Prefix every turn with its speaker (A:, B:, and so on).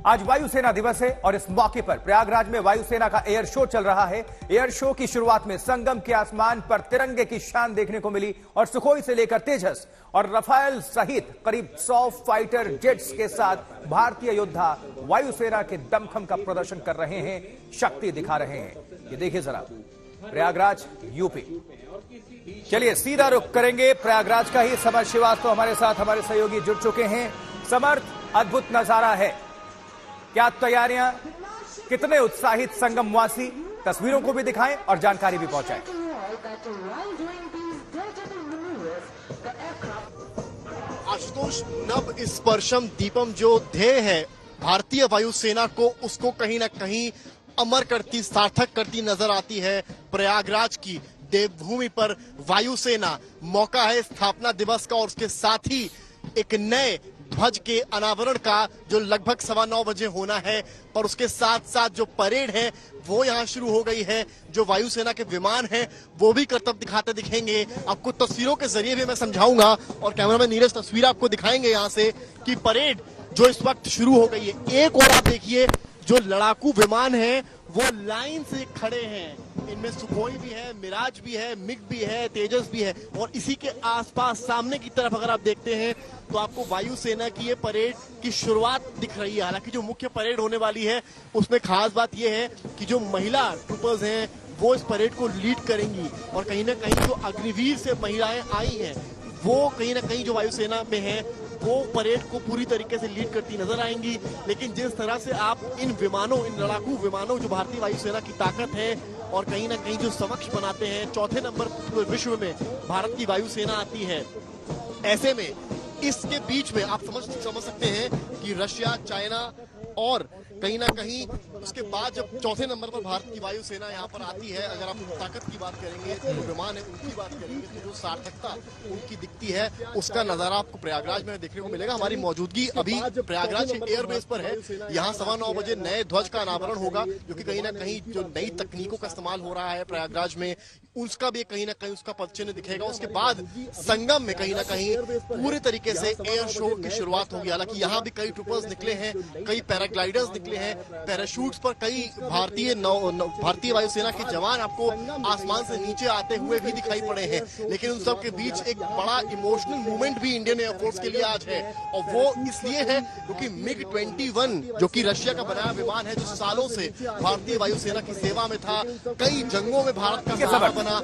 A: आज वायुसेना दिवस है और इस मौके पर प्रयागराज में वायुसेना का एयर शो चल रहा है। एयर शो की शुरुआत में संगम के आसमान पर तिरंगे की शान देखने को मिली और सुखोई से लेकर तेजस और रफाल सहित करीब 100 फाइटर जेट्स के साथ भारतीय योद्धा वायुसेना के दमखम का प्रदर्शन कर रहे हैं, शक्ति दिखा रहे हैं। ये देखिए जरा, प्रयागराज यूपी। चलिए सीधा रुख करेंगे प्रयागराज का ही। समर श्रीवास्तव हमारे साथ, हमारे सहयोगी जुड़ चुके हैं। समर्थ, अद्भुत नजारा है, क्या तैयारियां, कितने उत्साहित संगमवासी, तस्वीरों को भी दिखाएं और जानकारी भी पहुंचाएं।
B: आशुतोष, नव स्पर्शम दीपम जो ध्येय है भारतीय वायुसेना को, उसको कहीं ना कहीं अमर करती, सार्थक करती नजर आती है। प्रयागराज की देवभूमि पर वायुसेना, मौका है स्थापना दिवस का और उसके साथ ही एक नए ध्वज के अनावरण का जो लगभग 9:15 बजे होना है। पर उसके साथ साथ जो परेड है वो यहाँ शुरू हो गई है। जो वायुसेना के विमान हैं वो भी करतब दिखाते दिखेंगे। आपको तस्वीरों के जरिए भी मैं समझाऊंगा और कैमरामैन नीरज तस्वीर आपको दिखाएंगे यहाँ से कि परेड जो इस वक्त शुरू हो गई है। एक और आप देखिए, जो लड़ाकू विमान है वो लाइन से खड़े हैं। इनमें सुखोई भी है, मिराज भी है, मिग भी है, तेजस भी है। और इसी के आसपास सामने की तरफ अगर आप देखते हैं तो आपको वायुसेना की ये परेड की शुरुआत दिख रही है। हालांकि जो मुख्य परेड होने वाली है उसमें खास बात यह है कि जो महिला ट्रूपर्स हैं वो इस परेड को लीड करेंगी। और कहीं ना कहीं जो अग्निवीर से महिलाएं आई हैं वो कहीं ना कहीं जो वायुसेना में है वो परेड को पूरी तरीके से लीड करती नजर आएंगी। लेकिन जिस तरह से आप इन विमानों, इन लड़ाकू विमानों जो भारतीय वायुसेना की ताकत है और कहीं ना कहीं जो समक्ष बनाते हैं, चौथे नंबर विश्व में भारत की वायुसेना आती है। ऐसे में इसके बीच में आप समझ सकते हैं कि रशिया, चाइना और कहीं ना कहीं उसके बाद जब चौथे नंबर पर भारत की वायुसेना यहाँ पर आती है, अगर आप ताकत की बात करेंगे, जो विमान है उनकी बात करेंगे, तो जो सार्थकता उनकी दिखती है उसका नजारा आपको प्रयागराज में देखने को मिलेगा। हमारी मौजूदगी अभी प्रयागराज के एयरबेस पर है। यहाँ 9:15 बजे नए ध्वज का अनावरण होगा, क्योंकि कहीं ना कहीं जो नई तकनीकों का इस्तेमाल हो रहा है प्रयागराज में, उसका भी कहीं ना कहीं उसका पदचिन्ह दिखेगा। उसके बाद संगम में कहीं ना कहीं पूरे तरीके से एयर शो की शुरुआत होगी। हालांकि यहाँ भी कई ट्रूपर्स निकले हैं, कई पैराग्लाइडर्स निकले हैं, पैराशूट्स पर कई भारतीय वायुसेना के जवान आपको आसमान से नीचे आते हुए भी दिखाई पड़े हैं। लेकिन उन सब के बीच एक बड़ा इमोशनल मूवमेंट भी इंडियन एयरफोर्स के लिए आज है, और वो इसलिए है क्योंकि मिग 21 जो कि रशिया का बनाया विमान है, जो सालों से भारतीय वायुसेना की सेवा में था, कई जंगों में भारत का सहारा बना,